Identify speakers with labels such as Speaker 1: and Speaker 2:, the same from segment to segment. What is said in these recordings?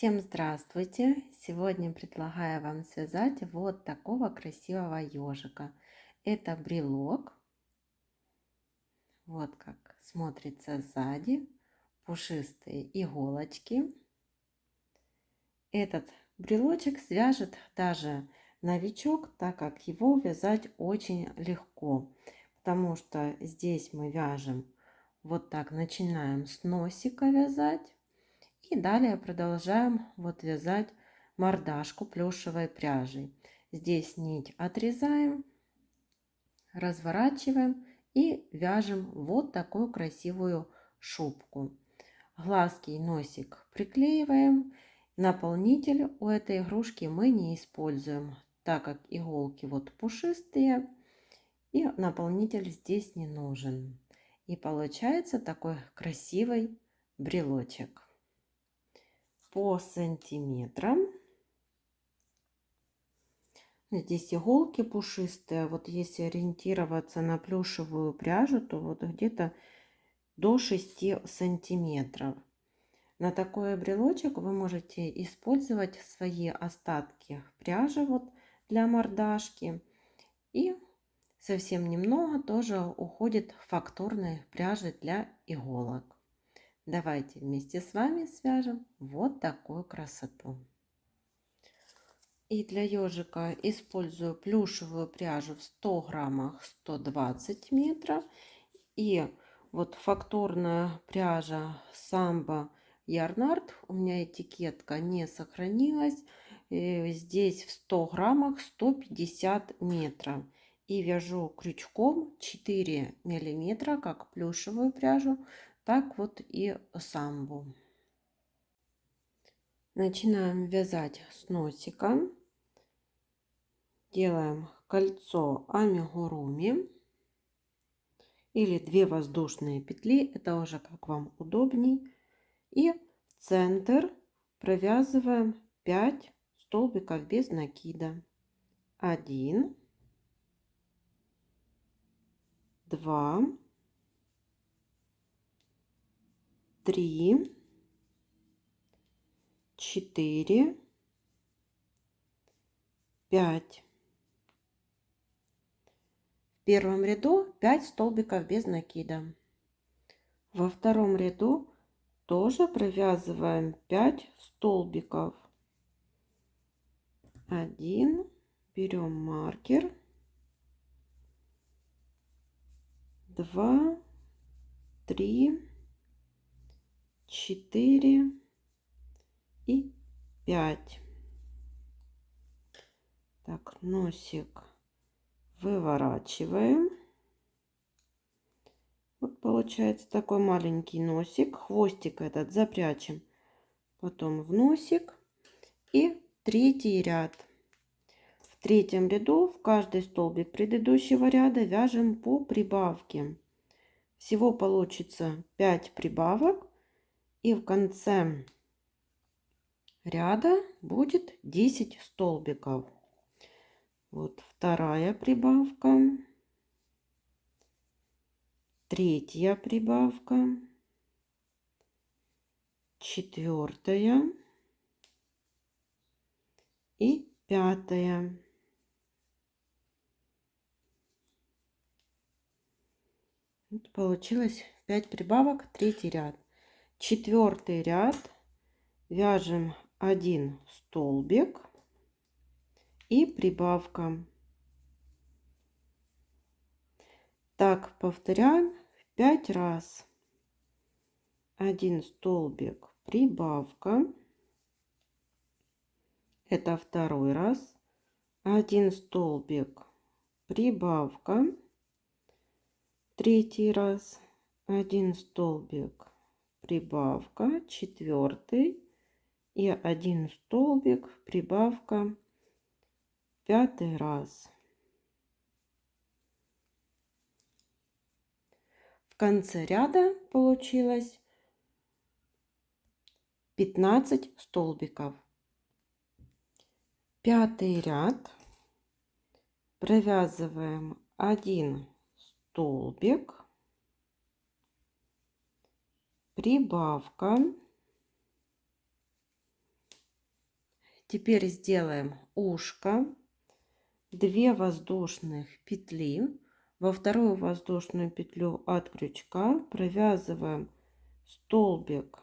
Speaker 1: Всем здравствуйте! Сегодня предлагаю вам связать вот такого красивого ежика. Это брелок. Вот как смотрится сзади. Пушистые иголочки. Этот брелочек свяжет даже новичок, так как его вязать очень легко. Потому что здесь мы вяжем вот так, начинаем с носика вязать. И далее продолжаем вот вязать мордашку плюшевой пряжей. Здесь нить отрезаем, разворачиваем и вяжем вот такую красивую шубку. Глазки и носик приклеиваем. Наполнитель у этой игрушки мы не используем, так как иголки вот пушистые и наполнитель здесь не нужен. И получается такой красивый брелочек. По сантиметрам. Здесь иголки пушистые. Вот если ориентироваться на плюшевую пряжу, то вот где-то до 6 сантиметров. На такой брелочек вы можете использовать свои остатки пряжи вот для мордашки. И совсем немного тоже уходит фактурной пряжи для иголок. Давайте вместе с вами свяжем вот такую красоту. И для ежика использую плюшевую пряжу в 100 граммах 120 метров. И вот фактурная пряжа Самбо Ярнард. У меня этикетка не сохранилась. Здесь в 100 граммах 150 метров. И вяжу крючком 4 миллиметра, как плюшевую пряжу, так вот и самбу. Начинаем вязать с носика. Делаем кольцо амигуруми или 2 воздушные петли, это уже как вам удобней. И в центр провязываем 5 столбиков без накида. 1, 2, 3, 4, 5. В первом ряду 5 столбиков без накида. Во втором ряду тоже провязываем 5 столбиков. 1, берем маркер, 2, 3, 4 и 5. Так, носик выворачиваем. Вот получается такой маленький носик. Хвостик этот запрячем потом в носик. И третий ряд. В третьем ряду в каждый столбик предыдущего ряда вяжем по прибавке. Всего получится 5 прибавок. И в конце ряда будет 10 столбиков. Вот вторая прибавка, третья прибавка, четвертая и пятая. Вот получилось 5 прибавок, третий ряд. Четвертый ряд вяжем 1 столбик и прибавка. Так повторяем 5 раз. 1 столбик, прибавка. Это второй раз. 1 столбик, прибавка. Третий раз. 1 столбик, прибавка. Четвертый. И 1 столбик, прибавка. Пятый раз. В конце ряда получилось 15 столбиков. Пятый ряд. Провязываем 1 столбик, прибавка, Теперь сделаем ушко, 2 воздушных петли. Во вторую воздушную петлю от крючка провязываем столбик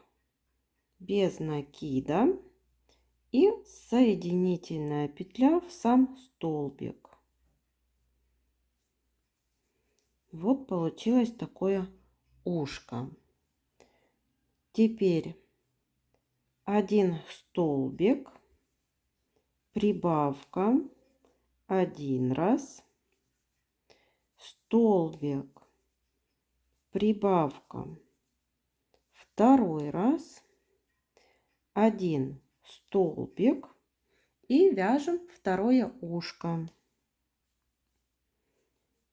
Speaker 1: без накида и соединительная петля в сам столбик. Вот получилось такое ушко. Теперь один столбик, прибавка, один раз, столбик, прибавка, второй раз, один столбик и вяжем второе ушко.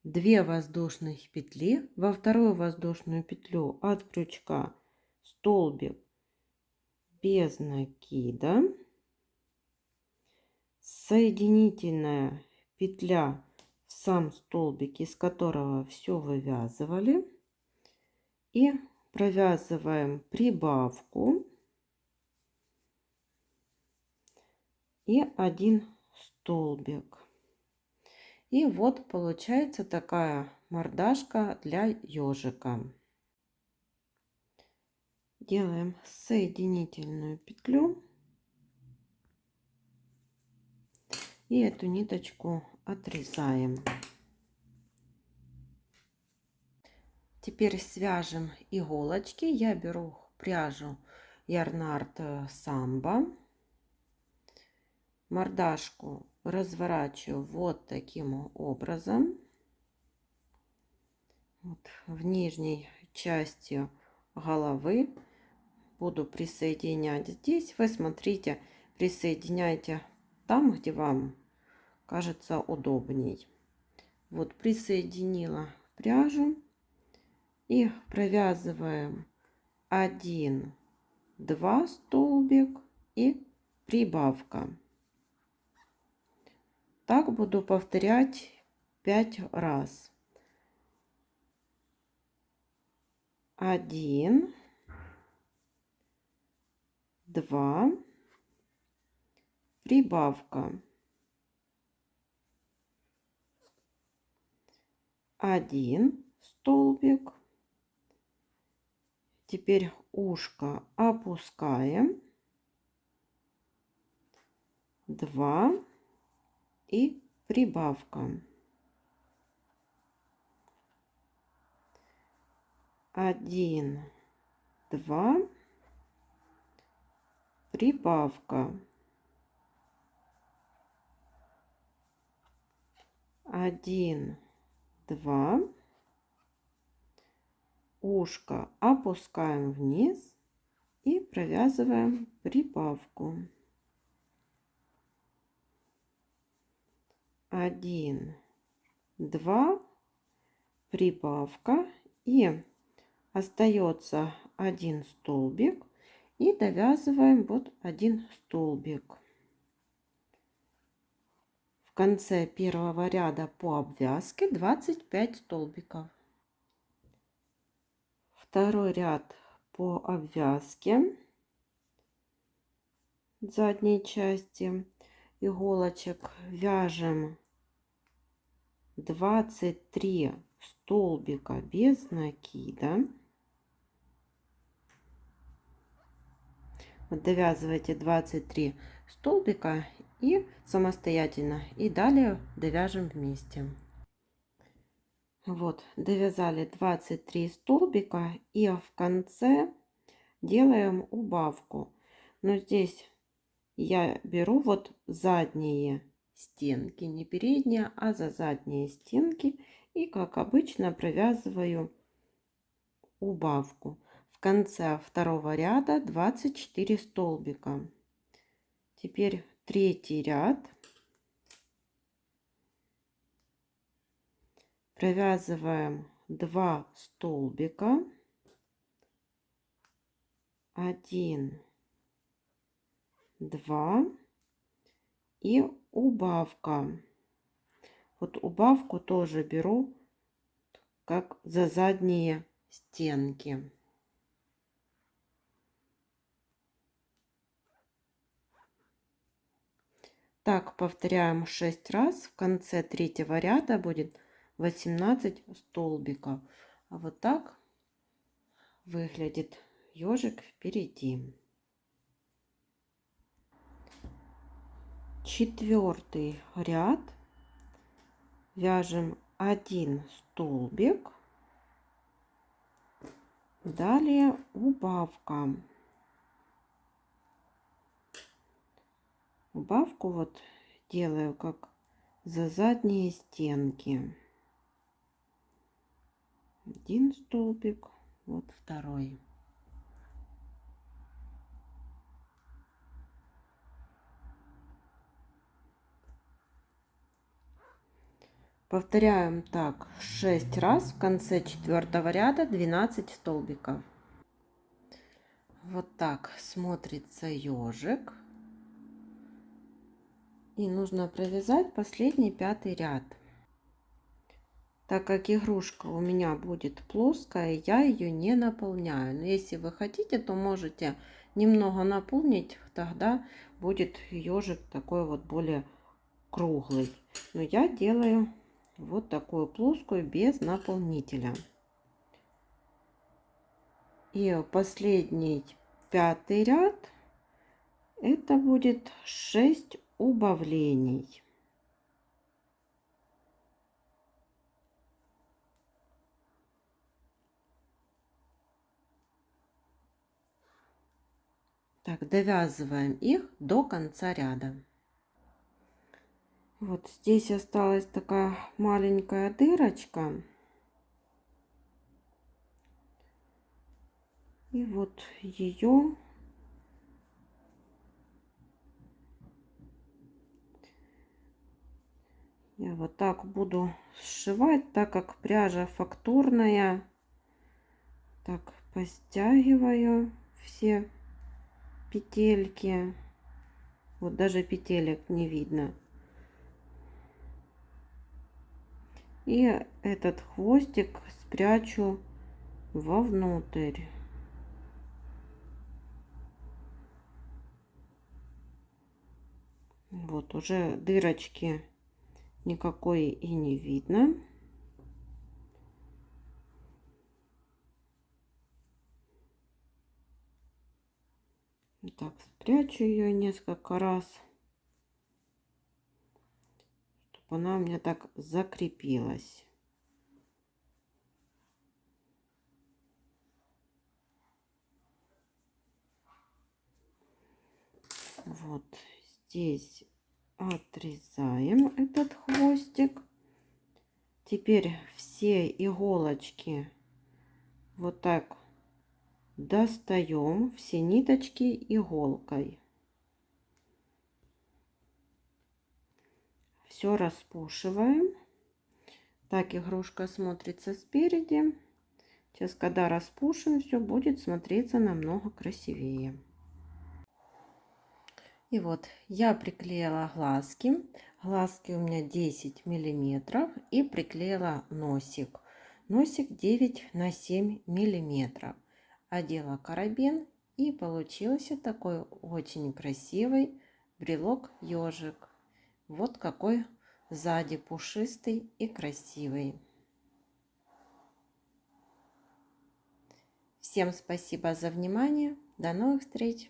Speaker 1: 2 воздушных петли, во вторую воздушную петлю от крючка столбик без накида, соединительная петля в сам столбик, из которого все вывязывали, и провязываем прибавку и один столбик. И вот получается такая мордашка для ежика. Делаем соединительную петлю и эту ниточку отрезаем. Теперь свяжем иголочки. Я беру пряжу Ярнард Самбо. Мордашку разворачиваю вот таким образом. Вот в нижней части головы буду присоединять. Здесь вы смотрите, присоединяйте там, где вам кажется удобней. Вот присоединила пряжу и провязываем 1, 2 столбик и прибавка. Так буду повторять 5 раз. 1, 2, прибавка. 1 столбик. Теперь ушко опускаем. 2 и прибавка. 1, 2, прибавка. 1, 2, ушко опускаем вниз и провязываем прибавку. 1, 2, прибавка, и остается один столбик, и довязываем вот один столбик. В конце первого ряда по обвязке 25 столбиков. Второй ряд по обвязке задней части иголочек вяжем 23 столбика без накида. Вот довязывайте 23 столбика и самостоятельно, и далее довяжем вместе. Вот довязали 23 столбика, и в конце делаем убавку. Но здесь я беру вот задние стенки, не передние, а за задние стенки, и как обычно провязываю убавку. В конце второго ряда 24 столбика. Теперь третий ряд. Провязываем 2 столбика. 1, 2 и убавка. Вот убавку тоже беру как за задние стенки. Так повторяем 6 раз. В конце третьего ряда будет 18 столбиков. А вот так выглядит ежик впереди. Четвертый ряд. Вяжем 1 столбик. Далее убавка. Убавку вот делаю как за задние стенки. 1 столбик, вот второй. Повторяем так 6 раз. В конце четвертого ряда 12 столбиков. Вот так смотрится ежик. И нужно провязать последний 5-й ряд. Так как игрушка у меня будет плоская, я ее не наполняю. Но если вы хотите, то можете немного наполнить, тогда будет ежик такой вот более круглый. Но я делаю вот такую плоскую без наполнителя. И последний 5-й ряд, это будет 6 убавлений. Так, довязываем их до конца ряда. Вот здесь осталась такая маленькая дырочка. И вот ее я вот так буду сшивать, так как пряжа фактурная. Так, постягиваю все петельки. Вот даже петелек не видно. И этот хвостик спрячу вовнутрь. Вот уже дырочки никакой и не видно. Так, спрячу ее несколько раз, чтобы она у меня так закрепилась. Вот здесь отрезаем этот хвостик. Теперь все иголочки вот так достаем, все ниточки иголкой. Все распушиваем. Так игрушка смотрится спереди. Сейчас, когда распушим, все будет смотреться намного красивее. И вот я приклеила глазки. Глазки у меня 10 миллиметров. И приклеила носик. Носик 9 на 7 миллиметров. Одела карабин. И получился такой очень красивый брелок ежик. Вот какой сзади пушистый и красивый. Всем спасибо за внимание. До новых встреч!